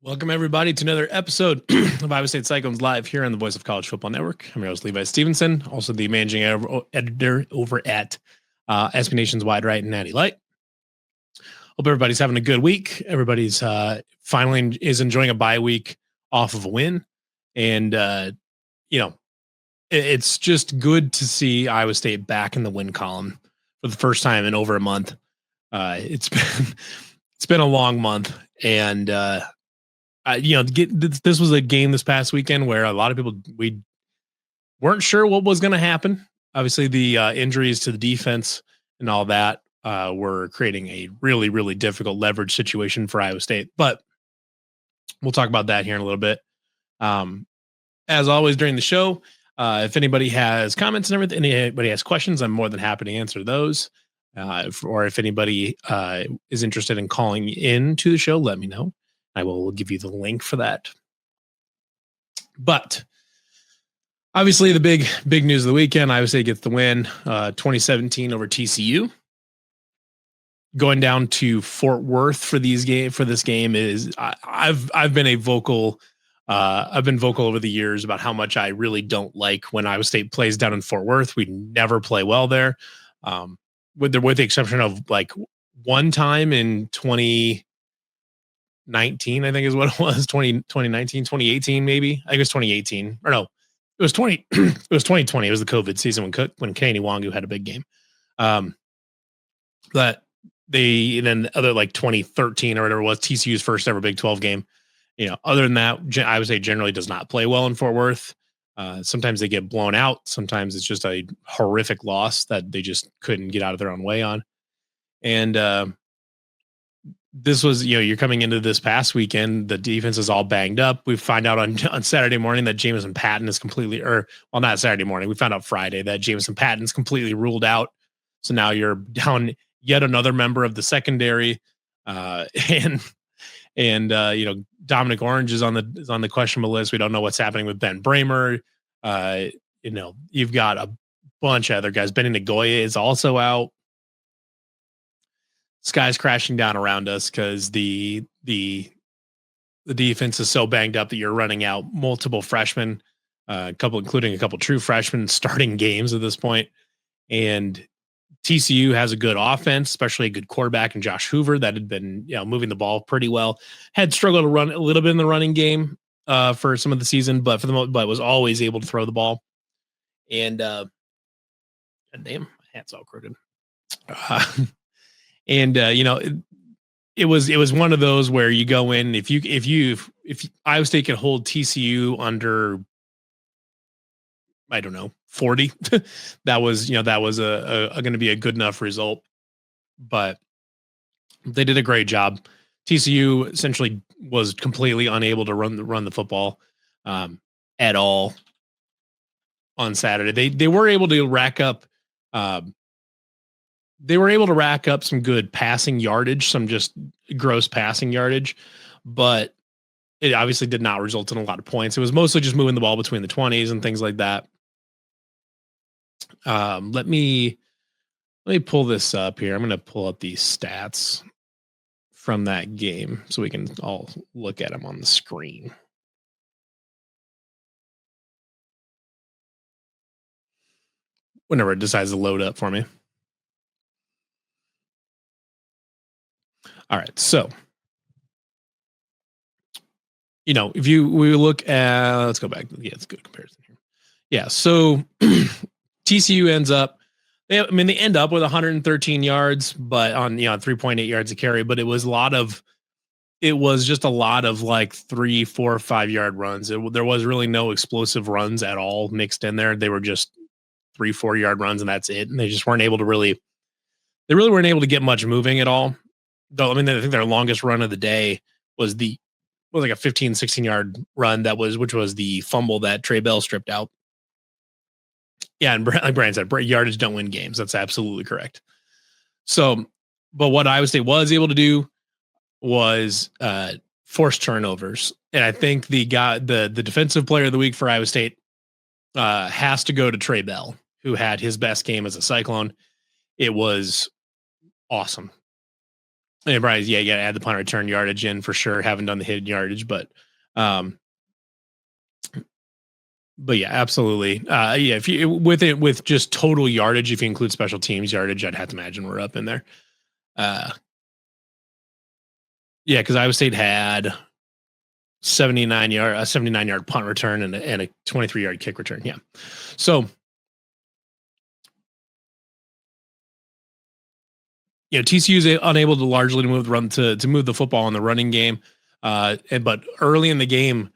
Welcome, everybody, to another episode of Iowa State Cyclones Live here on the Voice of College Football Network. I'm your host, Levi Stevenson, also the managing editor over at SB Nation's Wide Right and Natty Light. Hope everybody's having a good week. Everybody's finally is enjoying a bye week off of a win. And, it's just good to see Iowa State back in the win column for the first time in over a month. It's been a long month, and this was a game this past weekend where a lot of people, we weren't sure what was going to happen. Obviously, the injuries to the defense and all that were creating a really, really difficult leverage situation for Iowa State. But we'll talk about that here in a little bit. As always during the show, if anybody has comments and everything, anybody has questions, I'm more than happy to answer those. Or if anybody is interested in calling in to the show, let me know. I will give you the link for that. But obviously, the big news of the weekend, Iowa State gets the win, 2017 over TCU. Going down to Fort Worth for this game is I've been vocal over the years about how much I really don't like when Iowa State plays down in Fort Worth. We never play well there, with the exception of like one time in 2019, I think is what it was, 2019, 2018 maybe. I think it was 2018. Or no, it was 2020. It was the COVID season when Kenny Wangu had a big game. But then other like 2013 or whatever it was, TCU's first ever Big 12 game. Other than that, I would say generally does not play well in Fort Worth. Sometimes they get blown out. Sometimes it's just a horrific loss that they just couldn't get out of their own way on. And this was, you're coming into this past weekend, the defense is all banged up. We find out on Saturday morning that Jamison Patton is not Saturday morning. We found out Friday that Jamison Patton's completely ruled out. So now you're down yet another member of the secondary. And Dominic Orange is on the questionable list. We don't know what's happening with Ben Bramer. You've got a bunch of other guys. Benny Nagoya is also out. Sky's crashing down around us because the defense is so banged up that you're running out multiple freshmen, including a couple true freshmen starting games at this point. And TCU has a good offense, especially a good quarterback in Josh Hoover that had been moving the ball pretty well. Had struggled to run a little bit in the running game for some of the season, but was always able to throw the ball. And God damn, my hat's all crooked. It was one of those where you go in, if Iowa State can hold TCU under, I don't know, 40, that was going to be a good enough result. But they did a great job. TCU essentially was completely unable to run the football at all on Saturday. They were able to rack up some good passing yardage, some just gross passing yardage, but it obviously did not result in a lot of points. It was mostly just moving the ball between the 20s and things like that. Let me pull this up here. I'm going to pull up these stats from that game so we can all look at them on the screen. Whenever it decides to load up for me. All right, so if we look at, let's go back. Yeah, it's a good comparison here. Yeah, so TCU ends up, they end up with 113 yards, but on 3.8 yards a carry. But it was just a lot of like 3, 4, 5 yard runs. There was really no explosive runs at all mixed in there. They were just 3, 4 yard runs, and that's it. And they just weren't able to really weren't able to get much moving at all. Though, I think their longest run of the day was like a 15, 16 yard run which was the fumble that Trey Bell stripped out. Yeah, and like Brian said, yardage don't win games. That's absolutely correct. So, but what Iowa State was able to do was force turnovers. And I think the defensive player of the week for Iowa State has to go to Trey Bell, who had his best game as a Cyclone. It was awesome. And right, yeah, you got to add the punt return yardage in for sure. Haven't done the hidden yardage, um, but yeah, absolutely. Yeah, if you with just total yardage, if you include special teams yardage, I'd have to imagine we're up in there. Uh, yeah, because Iowa State had 79 yard punt return and a 23-yard kick return. Yeah, so TCU is unable to largely move the run to move the football in the running game. But early in the game,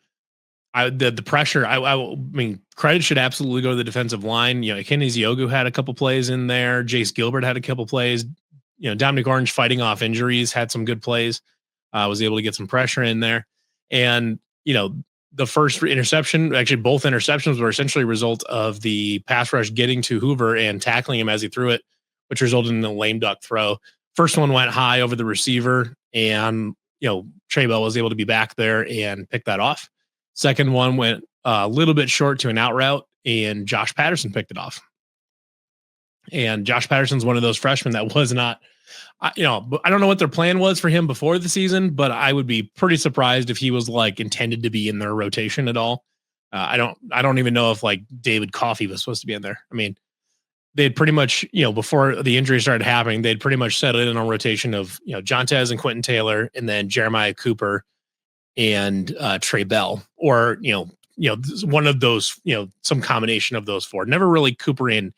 the pressure. I mean, credit should absolutely go to the defensive line. Kenny Ziogu had a couple plays in there. Jace Gilbert had a couple plays. Dominic Orange fighting off injuries had some good plays. Was able to get some pressure in there, and the first interception, actually both interceptions were essentially a result of the pass rush getting to Hoover and tackling him as he threw it, which resulted in a lame duck throw. First one went high over the receiver, and Trey Bell was able to be back there and pick that off. Second one went a little bit short to an out route, and Josh Patterson picked it off. And Josh Patterson's one of those freshmen that was not, I don't know what their plan was for him before the season, but I would be pretty surprised if he was like intended to be in their rotation at all. I don't even know if like David Coffey was supposed to be in there. I mean, they'd pretty much, before the injury started happening, they'd pretty much settled in on a rotation of, Jontez and Quentin Taylor, and then Jeremiah Cooper and Trey Bell, or one of those, some combination of those four. Never really Cooper and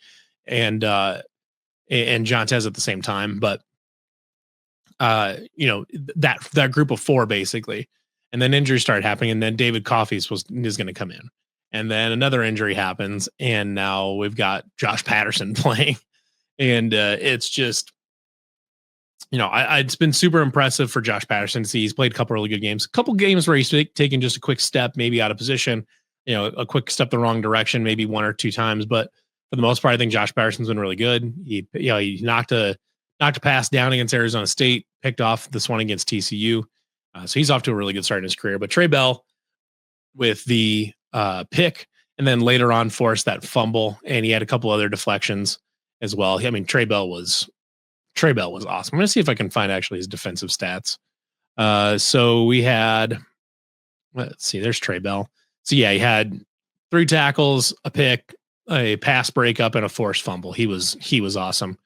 Jontez at the same time, but that group of four basically. And then injuries started happening, and then David Coffey is going to come in, and then another injury happens, and now we've got Josh Patterson playing, and it's just it's been super impressive for Josh Patterson to see. He's played a couple really good games, a couple games where he's taken just a quick step, maybe out of position, a quick step the wrong direction, maybe one or two times. But for the most part, I think Josh Patterson's been really good. He knocked a pass down against Arizona State, picked off this one against TCU. So he's off to a really good start in his career. But Trey Bell with the pick, and then later on forced that fumble, and he had a couple other deflections as well. I mean, Trey Bell was awesome. I'm going to see if I can find actually his defensive stats. So we had, let's see, there's Trey Bell. So yeah, he had 3 tackles, a pick, a pass breakup, and a forced fumble. He was awesome.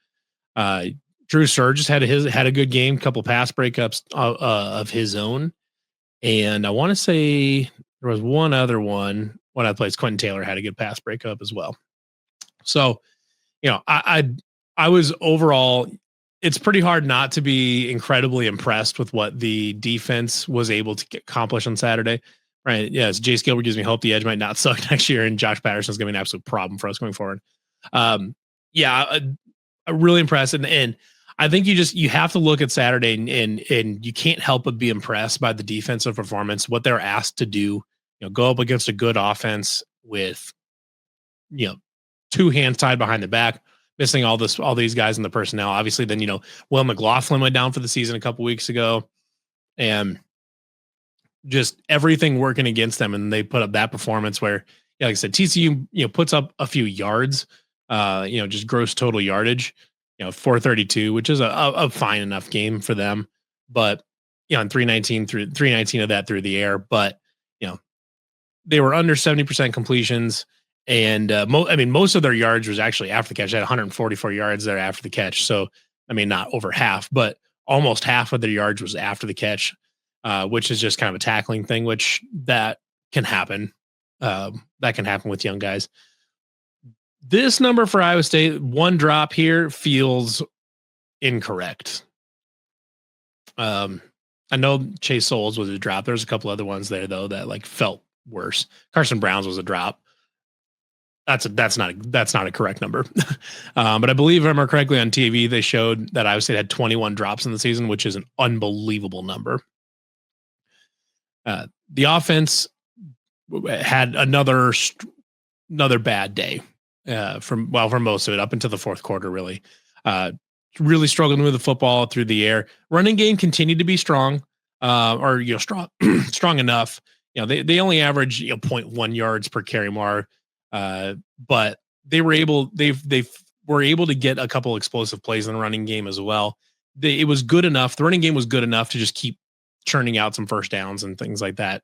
Drew Sturgis had a good game, couple pass breakups of his own. And I want to say there was one other one when I played. Quentin Taylor had a good pass breakup as well. So, I was overall, it's pretty hard not to be incredibly impressed with what the defense was able to accomplish on Saturday. Right. Yes. Jace Gilbert gives me hope the edge might not suck next year, and Josh Patterson's going to be an absolute problem for us going forward. Yeah, really impressed. And I think you have to look at Saturday and you can't help but be impressed by the defensive performance, what they're asked to do, go up against a good offense with, 2 hands tied behind the back, missing all these guys in the personnel. Obviously, then, Will McLaughlin went down for the season a couple weeks ago, and just everything working against them. And they put up that performance where, like I said, TCU, puts up a few yards, just gross total yardage, 432, which is a fine enough game for them. But, on 319 of that through the air, but, they were under 70% completions. And most of their yards was actually after the catch. They had 144 yards there after the catch. So, not over half, but almost half of their yards was after the catch, which is just kind of a tackling thing, which that can happen. That can happen with young guys. This number for Iowa State, 1 drop here, feels incorrect. I know Chase Souls was a drop. There's a couple other ones there though that like felt worse. Carson Brown's was a drop. That's not a correct number. But I believe if I remember correctly on TV, they showed that Iowa State had 21 drops in the season, which is an unbelievable number. The offense had another bad day for most of it up into the fourth quarter, really. Really struggling with the football through the air. Running game continued to be strong, strong enough. They only average 0.1 yards per carry more, but they were able to get a couple explosive plays in the running game as well. it was good enough. The running game was good enough to just keep churning out some first downs and things like that.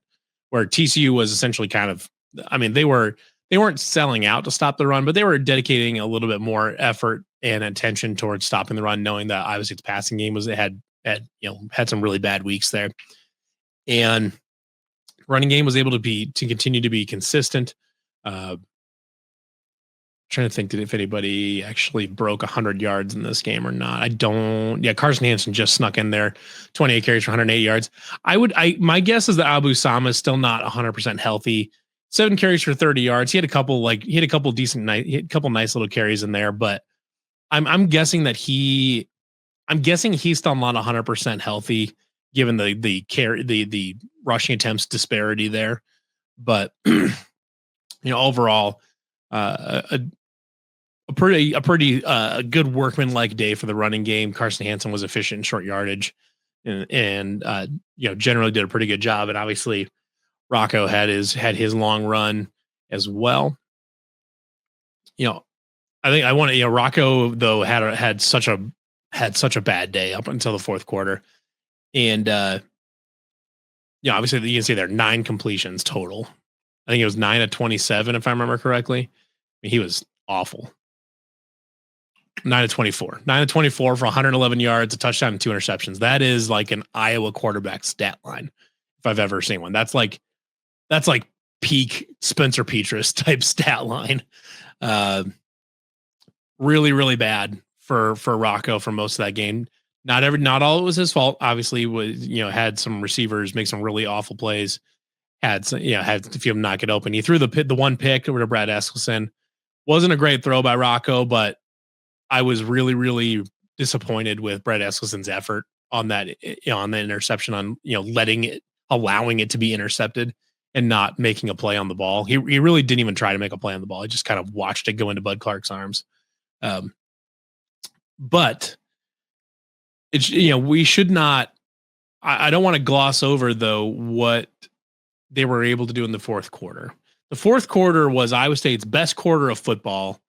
Where TCU was essentially kind of, I mean, they weren't selling out to stop the run, but they were dedicating a little bit more effort and attention towards stopping the run, knowing that obviously its passing game had some really bad weeks there, and running game was able to continue to be consistent. Trying to think if anybody actually broke 100 yards in this game or not. I don't. Yeah, Carson Hansen just snuck in there, 28 carries for 108 yards. My guess is that Abu Sama is still not 100% healthy. 7 carries for 30 yards. He had a couple nice little carries in there, but I'm guessing he's still not 100% healthy given the rushing attempts disparity there. But overall, a pretty good workman-like day for the running game. Carson Hansen was efficient in short yardage, and generally did a pretty good job. And obviously, Rocco had his long run as well. Rocco though had such a bad day up until the fourth quarter, and obviously you can see there 9 completions total. I think it was 9 of 27 if I remember correctly. I mean, he was awful. 9 of 24 for 111 yards, a touchdown, and 2 interceptions. That is like an Iowa quarterback stat line if I've ever seen one. That's like peak Spencer Petras type stat line. Really, really bad for Rocco for most of that game. Not all it was his fault. Obviously, had some receivers make some really awful plays. Had a few of them not get open. He threw the one pick over to Brad Eskelson. Wasn't a great throw by Rocco, but I was really, really disappointed with Brett Eskelson's effort on that, on the interception, on allowing it to be intercepted and not making a play on the ball. He really didn't even try to make a play on the ball. He just kind of watched it go into Bud Clark's arms. But it's, we should not. I don't want to gloss over though what they were able to do in the fourth quarter. The fourth quarter was Iowa State's best quarter of football.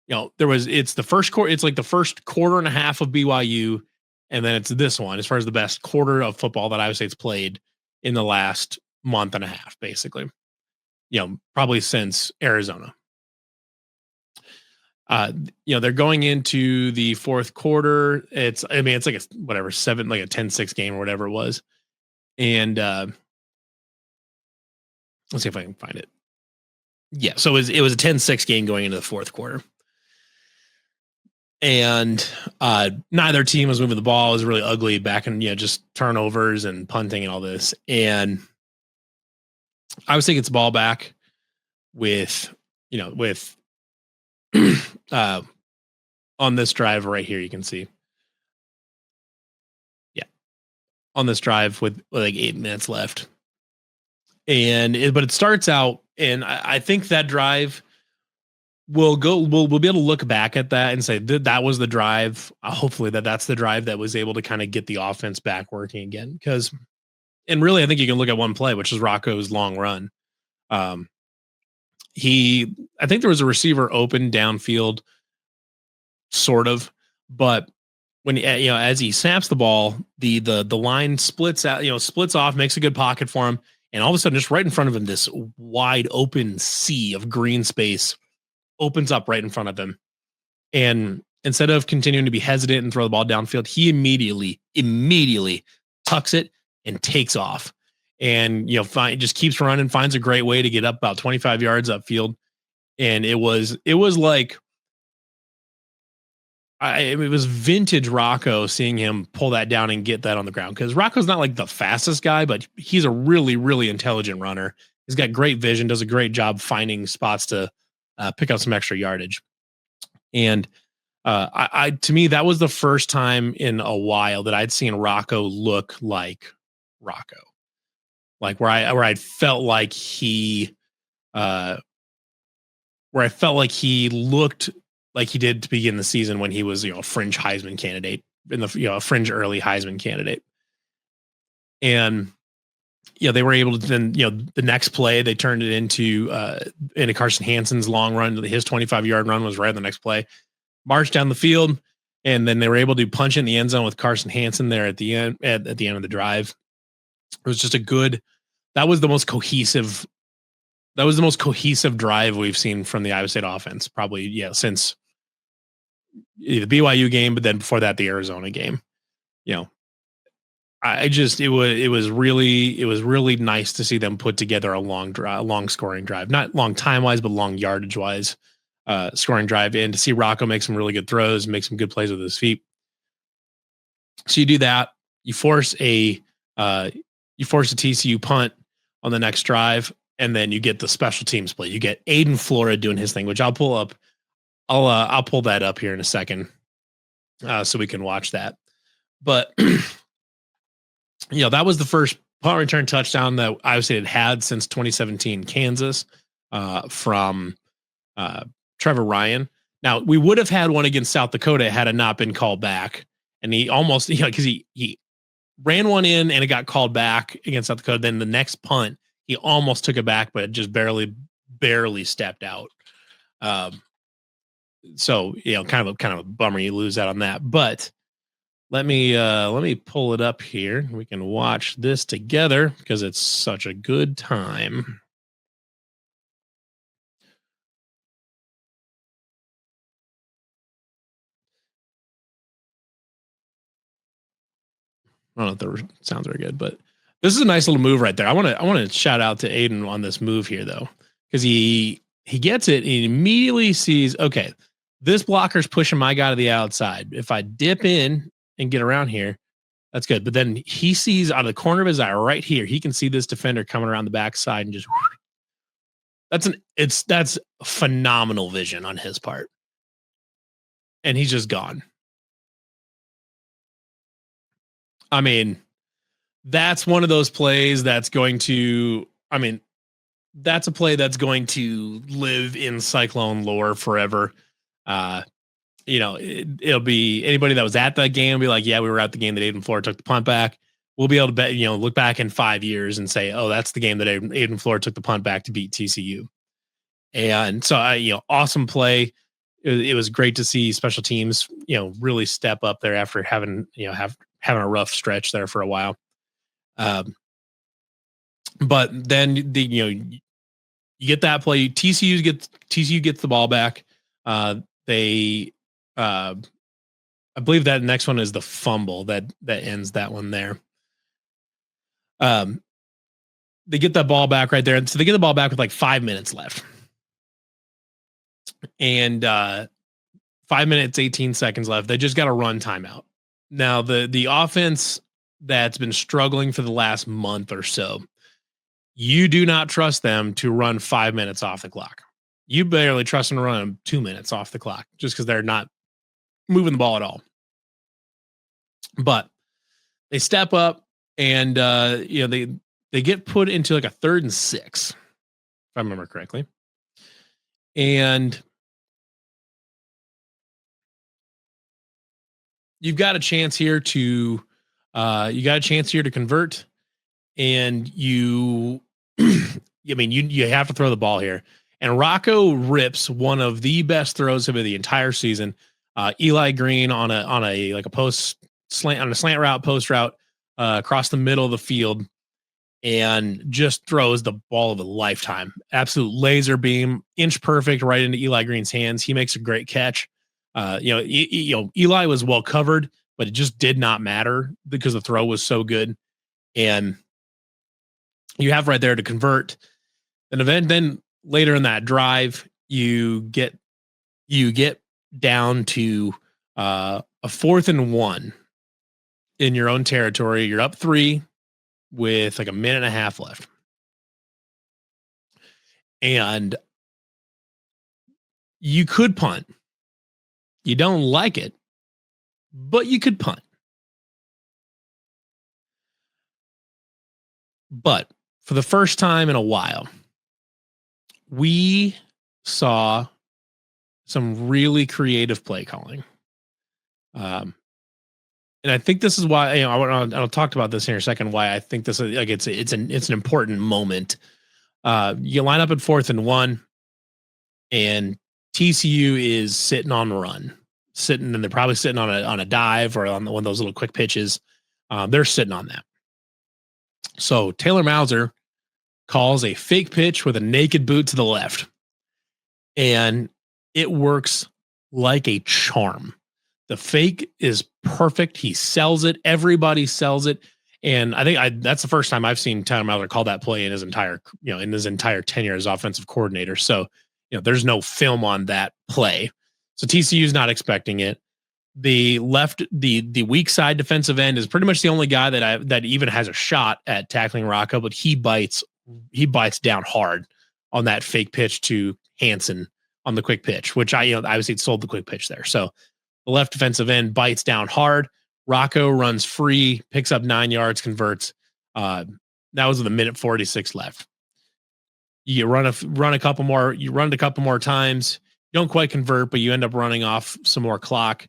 It's the first quarter. It's like the first quarter and a half of BYU, and then it's this one as far as the best quarter of football that Iowa State's played in the last month and a half, basically. Probably since Arizona. They're going into the fourth quarter. It's like a 10-6 game or whatever it was. And let's see if I can find it. Yeah, so it was a 10-6 game going into the fourth quarter. And neither team was moving the ball. It was really ugly back in, just turnovers and punting and all this. And I was taking the ball back with on this drive right here, you can see. Yeah. On this drive with like 8 minutes left. But it starts out, and I think that drive we'll be able to look back at that and say that was the drive. Hopefully that's the drive that was able to kind of get the offense back working again. And really, I think you can look at one play, which is Rocco's long run. I think there was a receiver open downfield, sort of, but when as he snaps the ball, the line splits out, splits off, makes a good pocket for him, and all of a sudden, just right in front of him, this wide open sea of green space opens up right in front of him. And instead of continuing to be hesitant and throw the ball downfield, he immediately tucks it and takes off. And, just keeps running, finds a great way to get up about 25 yards upfield. And it was like, it was vintage Rocco, seeing him pull that down and get that on the ground. Because Rocco's not like the fastest guy, but he's a really, really intelligent runner. He's got great vision, does a great job finding spots to pick up some extra yardage. And to me, that was the first time in a while that I'd seen Rocco look like Rocco, like where I felt like he looked like he did to begin the season when he was, a fringe Heisman candidate a fringe early Heisman candidate. And they were able to then, the next play, they turned it into Carson Hansen's long run. His 25-yard run was right on the next play. Marched down the field, and then they were able to punch in the end zone with Carson Hansen there at the end at the end of the drive. It was just a good. That was the most cohesive. That was the most cohesive drive we've seen from the Iowa State offense, probably since the BYU game, but then before that the Arizona game. You know, I just it was really nice to see them put together a long scoring drive, not long time wise, but long yardage wise, scoring drive, and to see Rocco make some really good throws, make some good plays with his feet. So you do that, you force a TCU punt on the next drive, and then you get the special teams play. You get Aiden Flora doing his thing, which I'll pull up. I'll pull that up here in a second, so we can watch that. But that was the first punt return touchdown that Iowa State had since 2017 Kansas, from Trevor Ryan. Now we would have had one against South Dakota had it not been called back, and he almost because he ran one in and it got called back against South Dakota. Then the next punt he almost took it back, but it just barely stepped out. So kind of a bummer you lose out on that, but. Let me pull it up here. We can watch this together because it's such a good time. I don't know if the sounds are good, but this is a nice little move right there. I want to shout out to Aiden on this move here though, because he gets it and he immediately sees, okay, this blocker's pushing my guy to the outside. If I dip in and get around here, that's good. But then he sees out of the corner of his eye right here, he can see this defender coming around the backside and just that's phenomenal vision on his part. And he's just gone. I mean, that's one of those plays that's going to, that's a play that's going to live in Cyclone lore forever. It'll be anybody that was at that game will be like, yeah, we were at the game that Aiden Flora took the punt back. We'll be able to bet, look back in 5 years and say, oh, that's the game that Aiden Flora took the punt back to beat TCU. And so, awesome play. It was great to see special teams, really step up there after having a rough stretch there for a while. But then you get that play. TCU gets the ball back. I believe that next one is the fumble that ends that one there. They get that ball back right there. And so they get the ball back with like 5 minutes left. And 5 minutes, 18 seconds left. They just got a run timeout. Now the offense that's been struggling for the last month or so, you do not trust them to run 5 minutes off the clock. You barely trust them to run 2 minutes off the clock just because they're not moving the ball at all. But they step up and they get put into like a 3rd and 6, if I remember correctly. And you've got a chance here to convert, and you have to throw the ball here. And Rocco rips one of the best throws of the entire season. Eli Green on a post slant, on a slant route, post route, across the middle of the field, and just throws the ball of a lifetime. Absolute laser beam, inch perfect, right into Eli Green's hands. He makes a great catch. Eli was well covered, but it just did not matter because the throw was so good. And you have right there to convert an event. Then later in that drive, you get down to a 4th and 1 in your own territory. You're up 3 with like a minute and a half left. And you could punt. You don't like it, but you could punt. But for the first time in a while, we saw some really creative play calling. And I think this is why I'll talk about this here in a second. Why I think this is like it's an important moment. You line up at 4th and 1, and TCU is sitting on the run. sitting, and they're probably sitting on a dive or on one of those little quick pitches. They're sitting on that. So Taylor Mauser calls a fake pitch with a naked boot to the left, and it works like a charm. The fake is perfect. He sells it. Everybody sells it. And I think that's the first time I've seen Tyler Mauser call that play in his entire tenure as offensive coordinator. So, there's no film on that play. So TCU is not expecting it. The weak side defensive end is pretty much the only guy that even has a shot at tackling Rocco, but he bites down hard on that fake pitch to Hansen on the quick pitch, which obviously sold the quick pitch there. So the left defensive end bites down hard. Rocco runs free, picks up 9 yards, converts. That was with a minute 46 left. You run a couple more. You run it a couple more times. You don't quite convert, but you end up running off some more clock.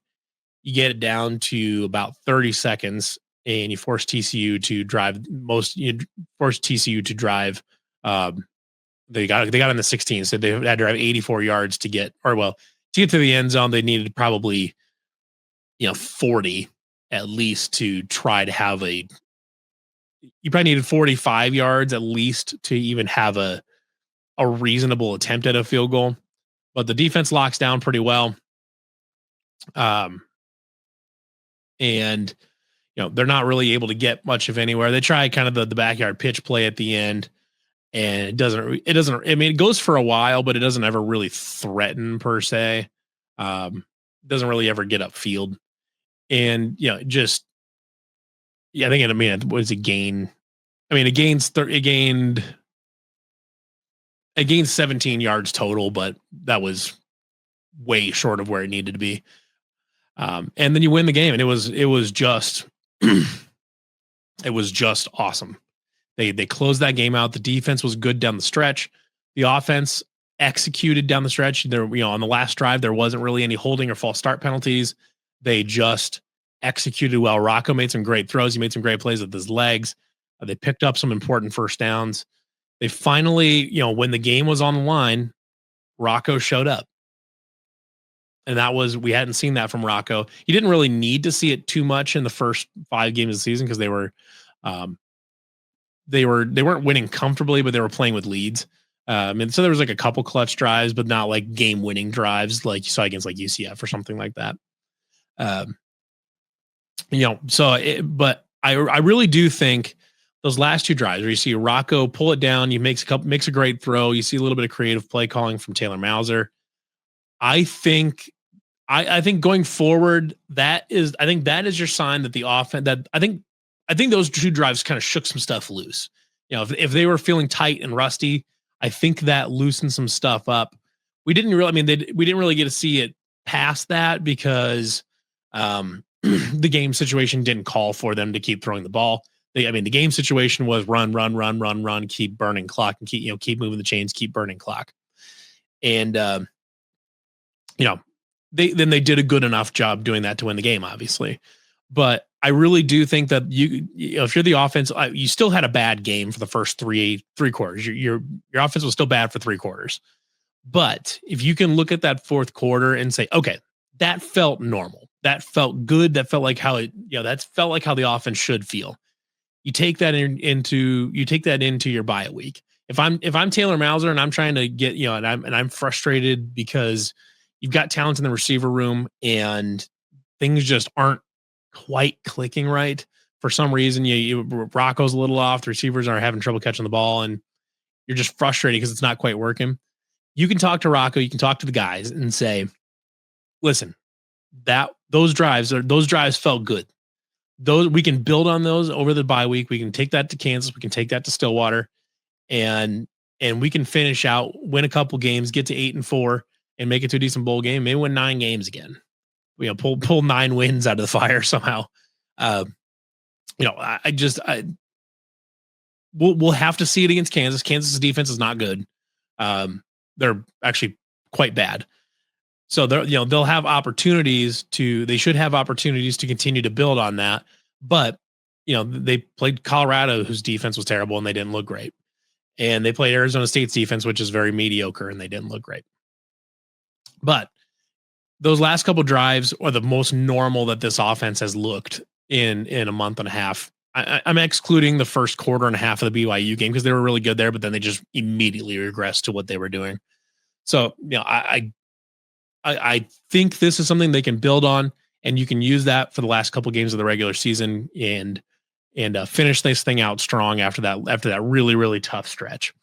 You get it down to about 30 seconds, and you force TCU to drive. They got in the 16, so they had to drive 84 yards to get to the end zone. They needed probably 40 at least to try to have you probably needed 45 yards at least to even have a reasonable attempt at a field goal. But the defense locks down pretty well. And they're not really able to get much of anywhere. They try kind of the backyard pitch play at the end, and it doesn't, I mean, it goes for a while, but it doesn't ever really threaten per se. Doesn't really ever get upfield. And, I think it was a gain. I mean, it gained 17 yards total, but that was way short of where it needed to be. And then you win the game, and it was just, it was just awesome. They closed that game out. The defense was good down the stretch. The offense executed down the stretch. There, on the last drive, there wasn't really any holding or false start penalties. They just executed well. Rocco made some great throws. He made some great plays with his legs. They picked up some important first downs. They finally, when the game was on the line, Rocco showed up. And we hadn't seen that from Rocco. He didn't really need to see it too much in the first 5 games of the season because they weren't winning comfortably, but they were playing with leads. And so there was like a couple clutch drives, but not like game winning drives like you saw against like UCF or something like that. But I really do think those last 2 drives where you see Rocco pull it down, he makes a great throw. You see a little bit of creative play calling from Taylor Mauser. I think going forward, that is your sign that the offense I think those 2 drives kind of shook some stuff loose. If they were feeling tight and rusty, I think that loosened some stuff up. We didn't really get to see it past that because the game situation didn't call for them to keep throwing the ball. The game situation was run, keep burning clock and keep moving the chains, keep burning clock. And they did a good enough job doing that to win the game, obviously. But I really do think that if you're the offense, you still had a bad game for the first three quarters. Your offense was still bad for 3 quarters. But if you can look at that 4th quarter and say, okay, that felt normal, that felt good, that felt like how the offense should feel. You take that into your bye week. If I'm Taylor Mauser and I'm trying to get, and I'm frustrated because you've got talent in the receiver room and things just aren't quite clicking right for some reason. Rocco's a little off. The receivers are having trouble catching the ball, and you're just frustrated because it's not quite working. You can talk to Rocco. You can talk to the guys and say, "Listen, those drives felt good. Those we can build on those over the bye week. We can take that to Kansas. We can take that to Stillwater, and we can finish out, win a couple games, get to 8-4, and make it to a decent bowl game. Maybe win 9 games again. Pull 9 wins out of the fire somehow. We'll have to see it against Kansas. Kansas's defense is not good. They're actually quite bad. So they'll have opportunities they should have opportunities to continue to build on that. But, they played Colorado, whose defense was terrible, and they didn't look great. And they played Arizona State's defense, which is very mediocre, and they didn't look great. But those last couple drives are the most normal that this offense has looked in a month and a half. I'm excluding the first quarter and a half of the BYU game because they were really good there, but then they just immediately regressed to what they were doing. So, I think this is something they can build on, and you can use that for the last couple games of the regular season and finish this thing out strong after that really really tough stretch.